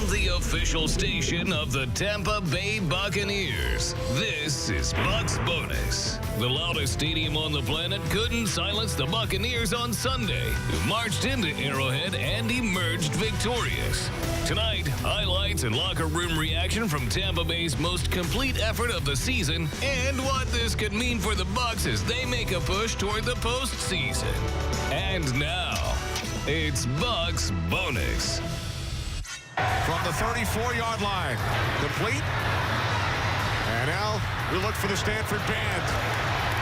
from the official station of the Tampa Bay Buccaneers. This is Bucs Bonus. The loudest stadium on the planet couldn't silence the Buccaneers on Sunday, who marched into Arrowhead and emerged victorious. Tonight, highlights and locker room reaction from Tampa Bay's most complete effort of the season and what this could mean for the Bucs as they make a push toward the postseason. And now, it's Bucs Bonus. From the 34-yard line, complete. And now we look for the Stanford band.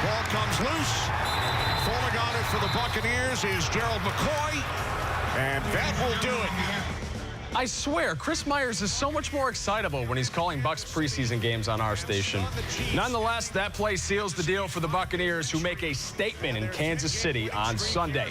Ball comes loose. Falling on it for the Buccaneers is Gerald McCoy. And that will do it. I swear, Chris Myers is so much more excitable when he's calling Bucs preseason games on our station. Nonetheless, that play seals the deal for the Buccaneers, who make a statement in Kansas City on Sunday.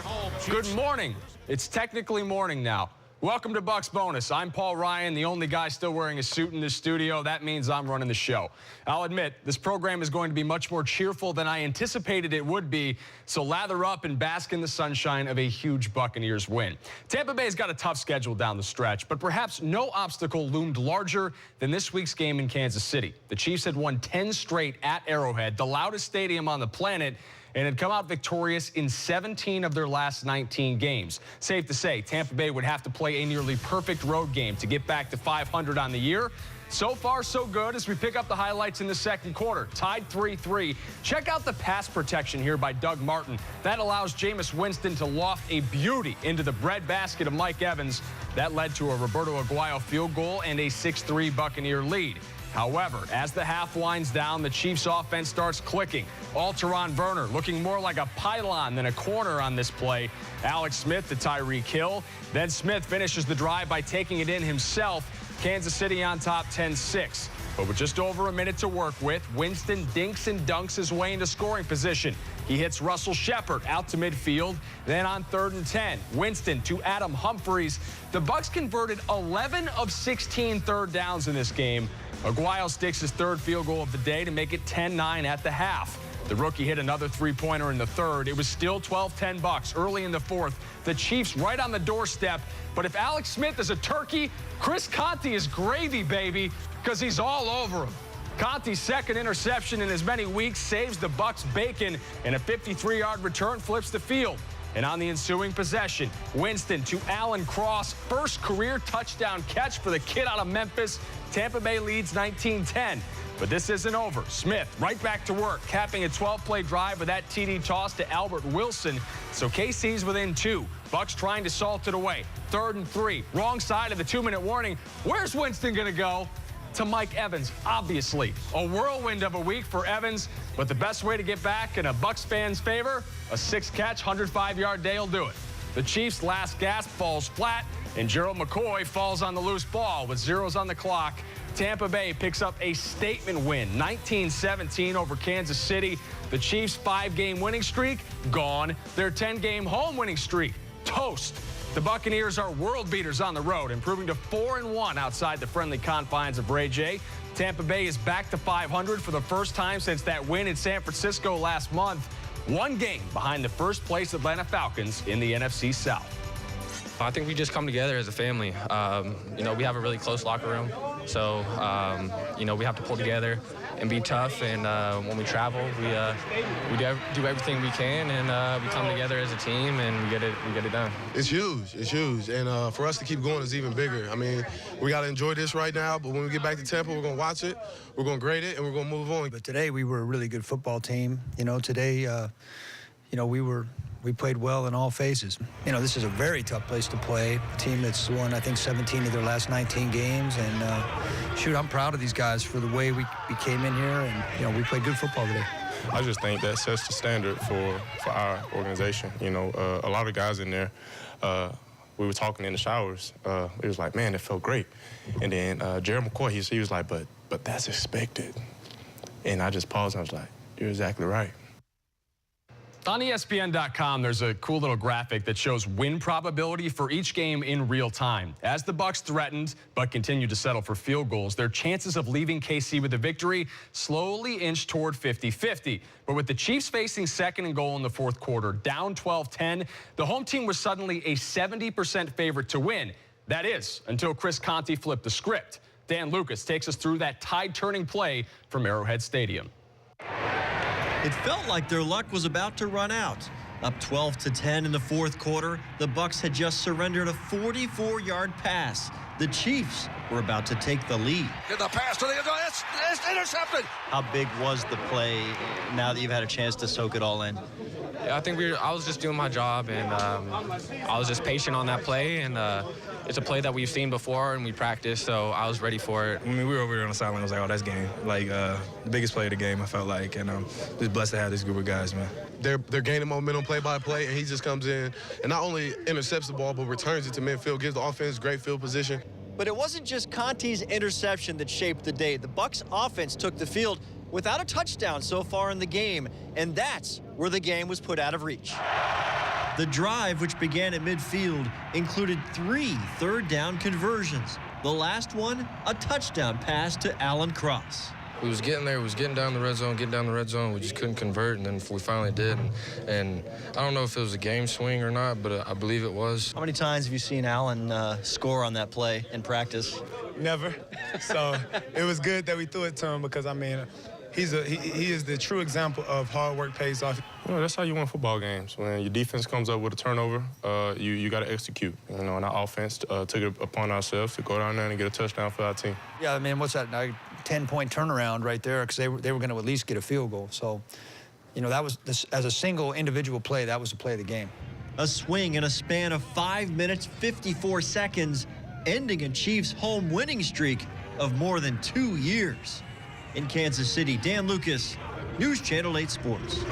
Good morning. It's technically morning now. Welcome to Bucs Bonus. I'm Paul Ryan, the only guy still wearing a suit in this studio. That means I'm running the show. I'll admit, this program is going to be much more cheerful than I anticipated it would be, so lather up and bask in the sunshine of a huge Buccaneers win. Tampa Bay's got a tough schedule down the stretch, but perhaps no obstacle loomed larger than this week's game in Kansas City. The Chiefs had won 10 straight at Arrowhead, the loudest stadium on the planet, and had come out victorious in 17 of their last 19 games. Safe to say, Tampa Bay would have to play a nearly perfect road game to get back to 500 on the year. So far, so good as we pick up the highlights in the second quarter. Tied 3-3. Check out the pass protection here by Doug Martin. That allows Jameis Winston to loft a beauty into the breadbasket of Mike Evans. That led to a Roberto Aguayo field goal and a 6-3 Buccaneer lead. However, as the half winds down, the Chiefs' offense starts clicking. Alteron Werner looking more like a pylon than a corner on this play. Alex Smith to Tyreek Hill. Then Smith finishes the drive by taking it in himself. Kansas City on top 10-6. But with just over a minute to work with, Winston dinks and dunks his way into scoring position. He hits Russell Shepard out to midfield. Then on 3rd and 10, Winston to Adam Humphries. The Bucs converted 11 of 16 third downs in this game. Aguayo sticks his third field goal of the day to make it 10-9 at the half. The rookie hit another three-pointer in the third. It was still 12-10 Bucs early in the fourth. The Chiefs right on the doorstep. But if Alex Smith is a turkey, Chris Conte is gravy, baby, because he's all over him. Conte's second interception in as many weeks saves the Bucs bacon, and a 53-yard return flips the field. And on the ensuing possession, Winston to Alan Cross. First career touchdown catch for the kid out of Memphis. Tampa Bay leads 19-10. But this isn't over. Smith right back to work, capping a 12-play drive with that TD toss to Albert Wilson. So KC's within 2. Bucs trying to salt it away. 3rd and 3. Wrong side of the 2-minute warning. Where's Winston going to go? To Mike Evans, obviously. A whirlwind of a week for Evans, but the best way to get back in a Bucs fan's favor, a 6-catch, 105-yard day will do it. The Chiefs' last gasp falls flat, and Gerald McCoy falls on the loose ball with zeros on the clock. Tampa Bay picks up a statement win, 19-17 over Kansas City. The Chiefs' 5-game winning streak, gone. Their 10-game home winning streak, toast. The Buccaneers are world beaters on the road, improving to 4-1 outside the friendly confines of Ray J. Tampa Bay is back to 500 for the first time since that win in San Francisco last month. 1 game behind the first-place Atlanta Falcons in the NFC South. I think we just come together as a family. You know, we have a really close locker room, so you know, we have to pull together and be tough. And when we travel, we do everything we can, and we come together as a team, and we get it done. It's huge. It's huge, and for us to keep going is even bigger. I mean, we got to enjoy this right now, but when we get back to Tampa, we're gonna watch it, we're gonna grade it, and we're gonna move on. But today we were a really good football team. You know, today, you know, we played well in all phases. You know, this is a very tough place to play. A team that's won, I think, 17 of their last 19 games. And, shoot, I'm proud of these guys for the way we came in here. And, you know, we played good football today. I just think that sets the standard for our organization. You know, a lot of guys in there, we were talking in the showers. It was like, man, it felt great. And then Gerald McCoy, he was like, but that's expected. And I just paused and I was like, you're exactly right. On ESPN.com, there's a cool little graphic that shows win probability for each game in real time. As the Bucs threatened but continued to settle for field goals, their chances of leaving KC with a victory slowly inched toward 50-50. But with the Chiefs facing 2nd and goal in the 4th quarter, down 12-10, the home team was suddenly a 70% favorite to win. That is, until Chris Conte flipped the script. Dan Lucas takes us through that tide-turning play from Arrowhead Stadium. It felt like their luck was about to run out. Up 12-10 in the fourth quarter, the Bucs had just surrendered a 44-yard pass. The Chiefs were about to take the lead. Get the pass to the end. It's intercepted. How big was the play now that you've had a chance to soak it all in? I think I was just doing my job, and I was just patient on that play, and it's a play that we've seen before and we practiced, so I was ready for it. I mean, we were over here on the sideline. I was like, oh, that's game. Like, the biggest play of the game, I felt like, and just blessed to have this group of guys, man. They're gaining momentum play by play, and he just comes in and not only intercepts the ball, but returns it to midfield, gives the offense great field position. But it wasn't just Conte's interception that shaped the day. The Bucs offense took the field without a touchdown so far in the game, and that's where the game was put out of reach. The drive, which began at midfield, included 3 third-down conversions. The last one, a touchdown pass to Alan Cross. We was getting there, we was getting down the red zone, we just couldn't convert, and then we finally did. And I don't know if it was a game swing or not, but I believe it was. How many times have you seen Alan score on that play in practice? Never. So it was good that we threw it to him because, I mean, he is the true example of hard work pays off. You know, that's how you win football games. When your defense comes up with a turnover, you got to execute. You know, and our offense took it upon ourselves to go down there and get a touchdown for our team. Yeah, I mean, what's that, 10-point turnaround right there, because they were going to at least get a field goal. So, you know, that was, as a single individual play, that was the play of the game. A swing in a span of 5 minutes, 54 seconds, ending a Chiefs home winning streak of more than 2 years. In Kansas City, Dan Lucas, News Channel 8 Sports.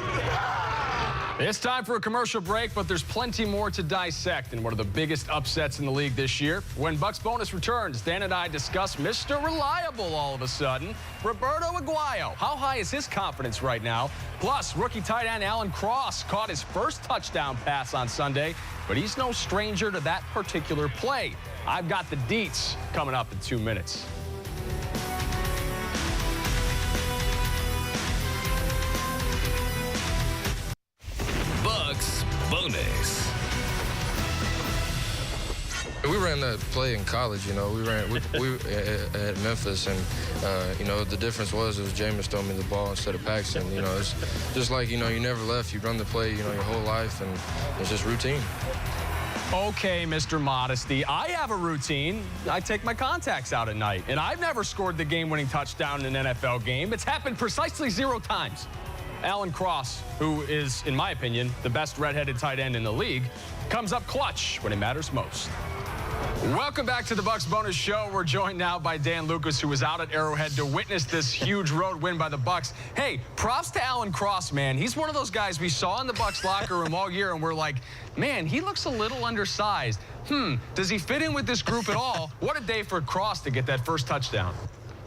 It's time for a commercial break, but there's plenty more to dissect in one of the biggest upsets in the league this year. When Bucs Bonus returns, Dan and I discuss Mr. Reliable all of a sudden, Roberto Aguayo. How high is his confidence right now? Plus, rookie tight end Alan Cross caught his first touchdown pass on Sunday, but he's no stranger to that particular play. I've got the deets coming up in 2 minutes. Bucs Bonus. We ran that play in college, you know. We at Memphis, and you know, the difference was it was Jameis throwing me the ball instead of Paxton. You know, it's just like, you know, you never left. You run the play, you know, your whole life, and it's just routine. Okay, Mr. Modesty, I have a routine. I take my contacts out at night, and I've never scored the game-winning touchdown in an NFL game. It's happened precisely 0 times. Alan Cross, who is, in my opinion, the best red-headed tight end in the league, comes up clutch when it matters most. Welcome back to the Bucs Bonus Show. We're joined now by Dan Lucas, who was out at Arrowhead to witness this huge road win by the Bucs. Hey, props to Alan Cross, man. He's one of those guys we saw in the Bucs locker room all year, and we're like, man, he looks a little undersized. Does he fit in with this group at all? What a day for Cross to get that first touchdown.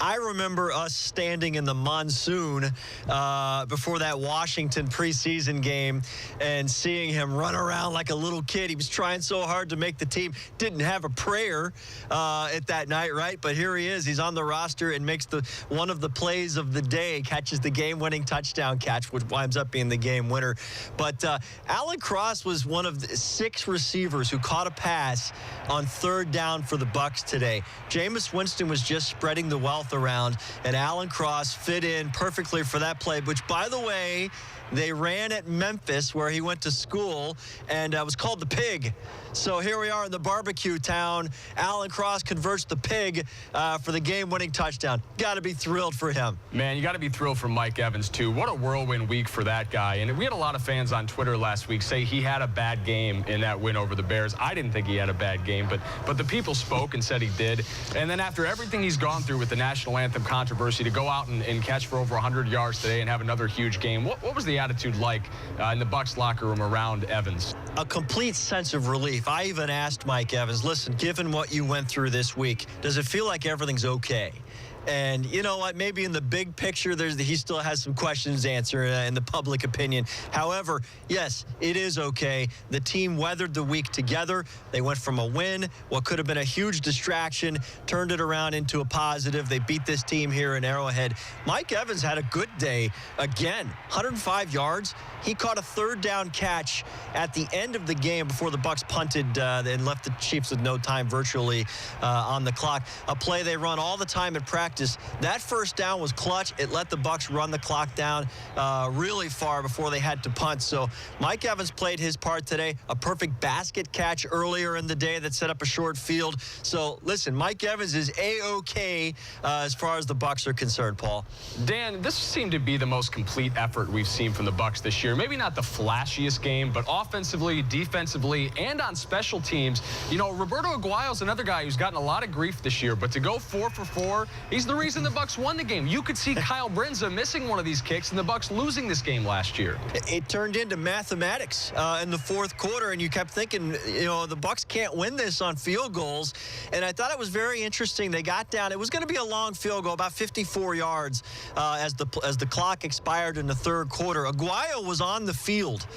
I remember us standing in the monsoon before that Washington preseason game and seeing him run around like a little kid. He was trying so hard to make the team. Didn't have a prayer at that night, right? But here he is. He's on the roster and makes one of the plays of the day, catches the game-winning touchdown catch, which winds up being the game winner. But Alan Cross was one of the 6 receivers who caught a pass on 3rd down for the Bucs today. Jameis Winston was just spreading the wealth around, and Alan Cross fit in perfectly for that play, which, by the way, they ran at Memphis, where he went to school, and was called the Pig. So here we are in the barbecue town. Alan Cross converts the Pig for the game-winning touchdown. Got to be thrilled for him. Man, you got to be thrilled for Mike Evans, too. What a whirlwind week for that guy. And we had a lot of fans on Twitter last week say he had a bad game in that win over the Bears. I didn't think he had a bad game, but the people spoke and said he did. And then after everything he's gone through with the national anthem controversy, to go out and catch for over 100 yards today and have another huge game, what was the attitude like in the Bucs locker room around Evans? A complete sense of relief. I even asked Mike Evans, listen, given what you went through this week, does it feel like everything's okay? And you know what? Maybe in the big picture, he still has some questions to answer in the public opinion. However, yes, it is okay. The team weathered the week together. They went from a win, what could have been a huge distraction, turned it around into a positive. They beat this team here in Arrowhead. Mike Evans had a good day again. 105 yards. He caught a third down catch at the end of the game before the Bucs punted and left the Chiefs with no time virtually on the clock. A play they run all the time in practice. That first down was clutch. It let the Bucs run the clock down really far before they had to punt. So Mike Evans played his part today. A perfect basket catch earlier in the day that set up a short field. So listen, Mike Evans is A-OK as far as the Bucs are concerned, Paul. Dan, this seemed to be the most complete effort we've seen from the Bucs this year. Maybe not the flashiest game, but offensively, defensively, and on special teams. You know, Roberto Aguayo's another guy who's gotten a lot of grief this year, but to go 4 for 4, he's the reason the Bucs won the game. You could see Kyle Brinza missing one of these kicks and the Bucs losing this game last year. It turned into mathematics in the fourth quarter, and you kept thinking, you know, the Bucs can't win this on field goals. And I thought it was very interesting. They got down. It was going to be a long field goal, about 54 yards as the clock expired in the third quarter. Aguayo was on the field.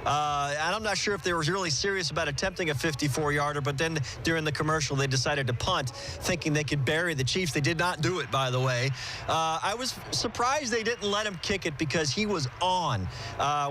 And I'm not sure if they were really serious about attempting a 54-yarder, but then during the commercial, they decided to punt, thinking they could bury the Chiefs. They did not do it, by the way. I was surprised they didn't let him kick it because he was on.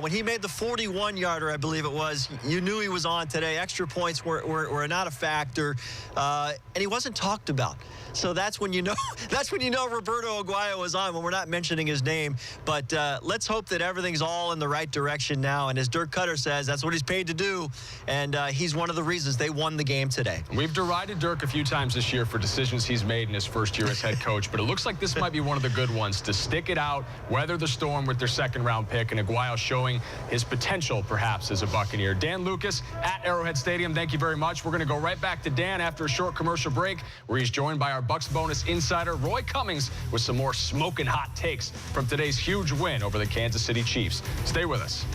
When he made the 41-yarder, I believe it was, you knew he was on today. Extra points were not a factor, and he wasn't talked about. So that's when you know Roberto Aguayo is on, when we're not mentioning his name. But let's hope that everything's all in the right direction now. And as Dirk Cutter says, that's what he's paid to do. And he's one of the reasons they won the game today. We've derided Dirk a few times this year for decisions he's made in his first year as head coach, but it looks like this might be one of the good ones to stick it out, weather the storm with their second-round pick, and Aguayo showing his potential perhaps as a Buccaneer. Dan Lucas at Arrowhead Stadium, thank you very much. We're going to go right back to Dan after a short commercial break where he's joined by our Bucs Bonus insider, Roy Cummings, with some more smoking hot takes from today's huge win over the Kansas City Chiefs. Stay with us.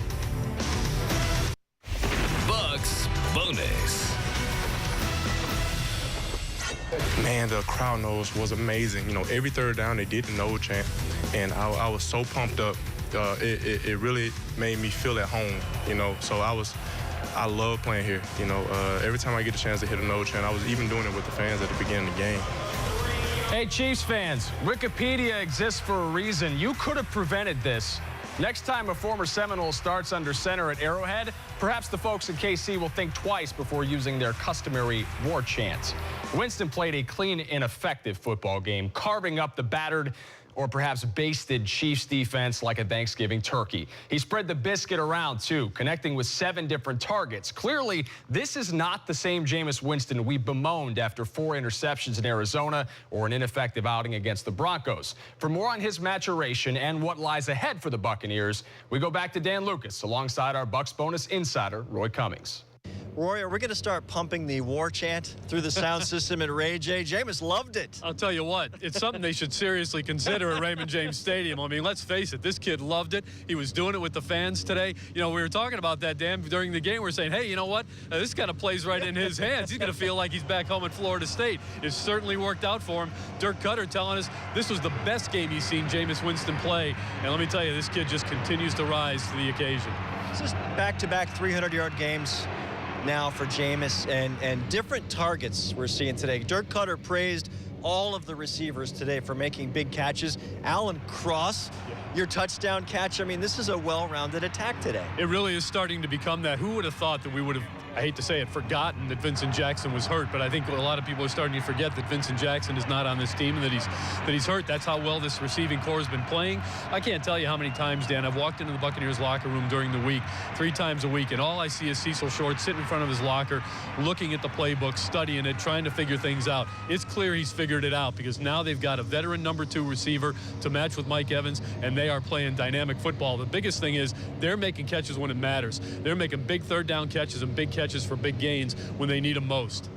Bucs Bonus. Man, the crowd noise was amazing. You know, every third down they did the no chant, and I was so pumped up. It really made me feel at home. You know, so I love playing here. You know, every time I get a chance to hit a no chant, I was even doing it with the fans at the beginning of the game. Hey, Chiefs fans, Wikipedia exists for a reason. You could have prevented this. Next time a former Seminole starts under center at Arrowhead, perhaps the folks in KC will think twice before using their customary war chants. Winston played a clean and effective football game, carving up the battered or perhaps basted Chiefs defense like a Thanksgiving turkey. He spread the biscuit around, too, connecting with 7 different targets. Clearly, this is not the same Jameis Winston we bemoaned after 4 interceptions in Arizona or an ineffective outing against the Broncos. For more on his maturation and what lies ahead for the Buccaneers, we go back to Dan Lucas alongside our Bucs Bonus insider, Roy Cummings. Roy, are we going to start pumping the war chant through the sound system at Ray J? Jameis loved it. I'll tell you what, it's something they should seriously consider at Raymond James Stadium. I mean, let's face it, this kid loved it. He was doing it with the fans today. You know, we were talking about that, Dan, during the game. We were saying, hey, you know what? This kind of plays right in his hands. He's going to feel like he's back home at Florida State. It certainly worked out for him. Dirk Cutter telling us this was the best game he's seen Jameis Winston play. And let me tell you, this kid just continues to rise to the occasion. This is back-to-back 300-yard games now for Jameis, and different targets we're seeing today. Dirk Cutter praised all of the receivers today for making big catches. Alan Cross, your touchdown catch. I mean, this is a well-rounded attack today. It really is starting to become that. Who would have thought that we would have, I hate to say it, forgotten that Vincent Jackson was hurt, but I think a lot of people are starting to forget that Vincent Jackson is not on this team and that he's hurt. That's how well this receiving corps has been playing. I can't tell you how many times, Dan, I've walked into the Buccaneers locker room during the week 3 times a week, and all I see is Cecil Short sitting in front of his locker, looking at the playbook, studying it, trying to figure things out. It's clear he's figured it out because now they've got a veteran number 2 receiver to match with Mike Evans, and they are playing dynamic football. The biggest thing is they're making catches when it matters. They're making big third down catches and big catches for big gains when they need them most.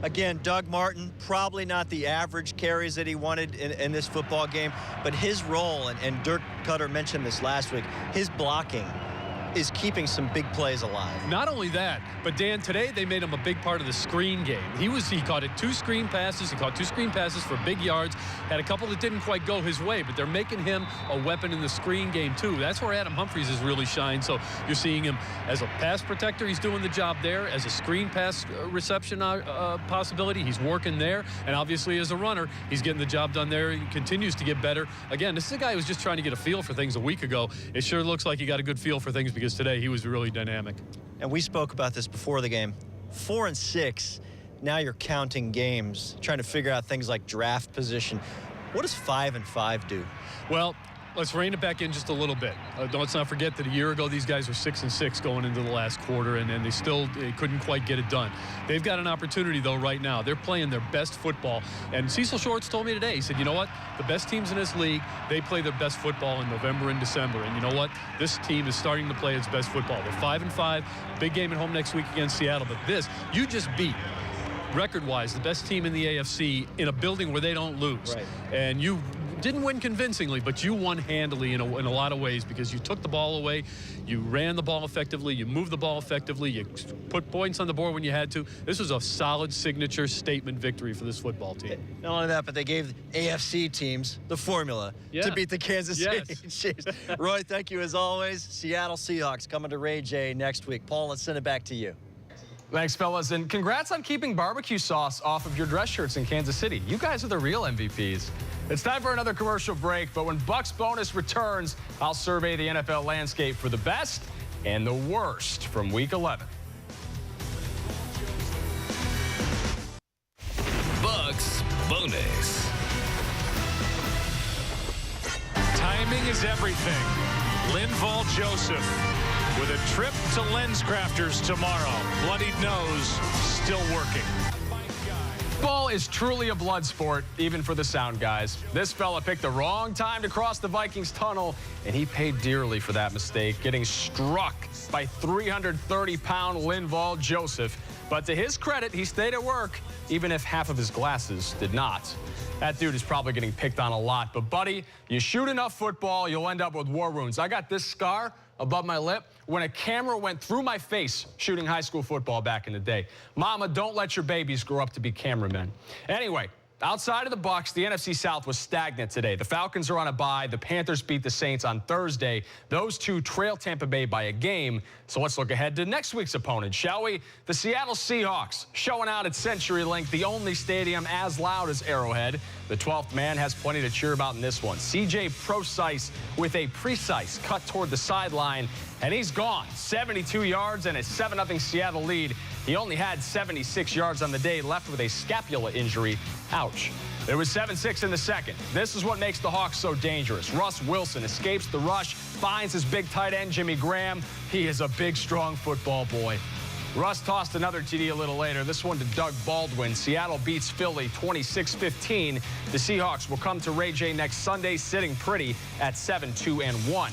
Again, Doug Martin, probably not the average carries that he wanted in this football game, but his role, and Dirk Cutter mentioned this last week, his blocking is keeping some big plays alive. Not only that, but Dan, today they made him a big part of the screen game. He caught 2 screen passes. He caught 2 screen passes for big yards. Had a couple that didn't quite go his way, but they're making him a weapon in the screen game too. That's where Adam Humphries has really shined. So you're seeing him as a pass protector. He's doing the job there. As a screen pass reception possibility, he's working there. And obviously as a runner, he's getting the job done there. He continues to get better. Again, this is a guy who was just trying to get a feel for things a week ago. It sure looks like he got a good feel for things because today he was really dynamic. And we spoke about this before the game. 4-6. Now you're counting games, trying to figure out things like draft position. What does 5-5 do? Well, let's rein it back in just a little bit. Let's not forget that a year ago, these guys were 6-6 going into the last quarter, and they couldn't quite get it done. They've got an opportunity, though, right now. They're playing their best football. And Cecil Shorts told me today, he said, you know what? The best teams in this league, they play their best football in November and December. And you know what? This team is starting to play its best football. They're 5-5, big game at home next week against Seattle. But this, you just beat, record-wise, the best team in the AFC in a building where they don't lose. Right. And you didn't win convincingly, but you won handily in a lot of ways because you took the ball away, you ran the ball effectively, you moved the ball effectively, you put points on the board when you had to. This was a solid signature statement victory for this football team. Not only that, but they gave AFC teams the formula to beat the Kansas City Chiefs. Roy, thank you as always. Seattle Seahawks coming to Ray J next week. Paul, let's send it back to you. Thanks, fellas, and congrats on keeping barbecue sauce off of your dress shirts in Kansas City. You guys are the real MVPs. It's time for another commercial break, but when Bucs Bonus returns, I'll survey the NFL landscape for the best and the worst from Week 11. Bucs Bonus. Timing is everything. Linval Joseph with a trip to LensCrafters tomorrow. Bloodied nose, still working. Football is truly a blood sport, even for the sound guys. This fella picked the wrong time to cross the Vikings tunnel, and he paid dearly for that mistake, getting struck by 330-pound Linval Joseph. But to his credit, he stayed at work, even if half of his glasses did not. That dude is probably getting picked on a lot. But, buddy, you shoot enough football, you'll end up with war wounds. I got this scar above my lip when a camera went through my face shooting high school football back in the day. Mama, don't let your babies grow up to be cameramen. Anyway, outside of the Bucs, the NFC South was stagnant today. The Falcons are on a bye. The Panthers beat the Saints on Thursday. Those two trail Tampa Bay by a game. So let's look ahead to next week's opponent, shall we? The Seattle Seahawks showing out at CenturyLink, the only stadium as loud as Arrowhead. The 12th man has plenty to cheer about in this one. C.J. Prosise with a precise cut toward the sideline, and he's gone. 72 yards and a 7-0 Seattle lead. He only had 76 yards on the day, left with a scapula injury. Ouch. It was 7-6 in the second. This is what makes the Hawks so dangerous. Russ Wilson escapes the rush, finds his big tight end, Jimmy Graham. He is a big, strong football boy. Russ tossed another TD a little later, this one to Doug Baldwin. Seattle beats Philly 26-15. The Seahawks will come to Ray J next Sunday, sitting pretty at 7-2-1.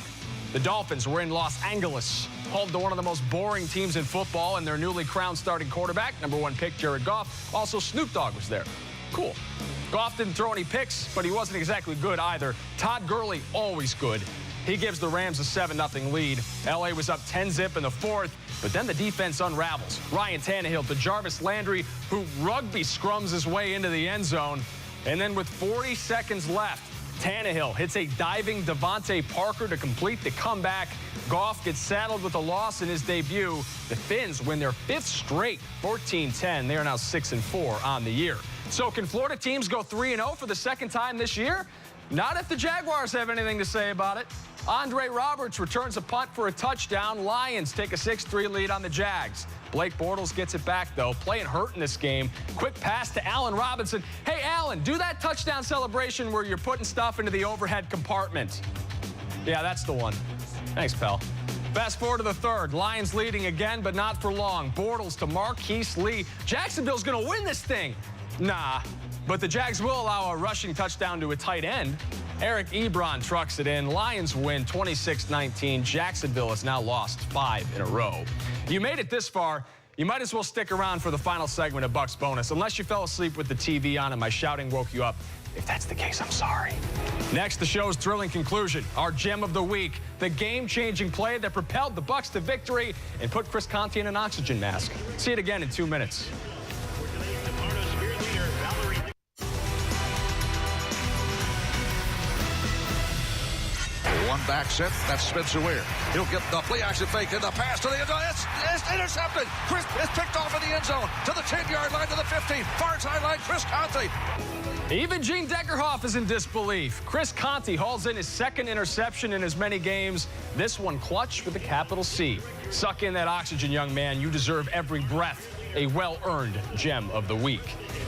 The Dolphins were in Los Angeles, home to one of the most boring teams in football, and their newly crowned starting quarterback, #1 pick Jared Goff. Also, Snoop Dogg was there. Cool. Goff didn't throw any picks, but he wasn't exactly good either. Todd Gurley, always good. He gives the Rams a 7-0 lead. L.A. was up 10-zip in the fourth, but then the defense unravels. Ryan Tannehill to Jarvis Landry, who rugby scrums his way into the end zone. And then with 40 seconds left, Tannehill hits a diving Devontae Parker to complete the comeback. Goff gets saddled with a loss in his debut. The Finns win their 5th straight, 14-10. They are now 6-4 on the year. So can Florida teams go 3-0 for the second time this year? Not if the Jaguars have anything to say about it. Andre Roberts returns a punt for a touchdown. Lions take a 6-3 lead on the Jags. Blake Bortles gets it back, though, playing hurt in this game. Quick pass to Allen Robinson. Hey, Allen, do that touchdown celebration where you're putting stuff into the overhead compartment. Yeah, that's the one. Thanks, pal. Fast forward to the third. Lions leading again, but not for long. Bortles to Marquise Lee. Jacksonville's going to win this thing. Nah, but the Jags will allow a rushing touchdown to a tight end. Eric Ebron trucks it in. Lions win 26-19. Jacksonville has now lost 5 in a row. You made it this far. You might as well stick around for the final segment of Bucs Bonus, unless you fell asleep with the TV on and my shouting woke you up. If that's the case, I'm sorry. Next, the show's thrilling conclusion, our gem of the week, the game-changing play that propelled the Bucs to victory and put Chris Conte in an oxygen mask. See it again in 2 minutes. One back set. That's Smith-Zuer. He'll get the play action fake and the pass to the end zone. It's intercepted. Chris is picked off in the end zone to the 10-yard line to the 15. Far sideline, Chris Conte. Even Gene Deckerhoff is in disbelief. Chris Conte hauls in his second interception in as many games. This one clutch with a capital C. Suck in that oxygen, young man. You deserve every breath. A well-earned gem of the week.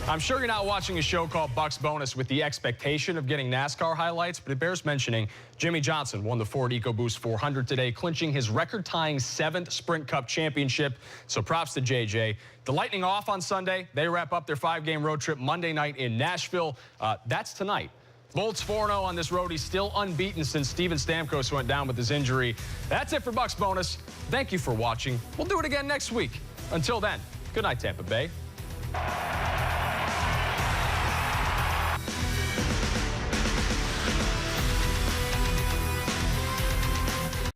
I'm sure you're not watching a show called Bucs Bonus with the expectation of getting NASCAR highlights, but it bears mentioning Jimmy Johnson won the Ford EcoBoost 400 today, clinching his record-tying 7th Sprint Cup championship. So props to JJ. The Lightning off on Sunday. They wrap up their 5-game road trip Monday night in Nashville. That's tonight. Bolts 4-0 on this road. He's still unbeaten since Steven Stamkos went down with his injury. That's it for Bucs Bonus. Thank you for watching. We'll do it again next week. Until then, good night, Tampa Bay.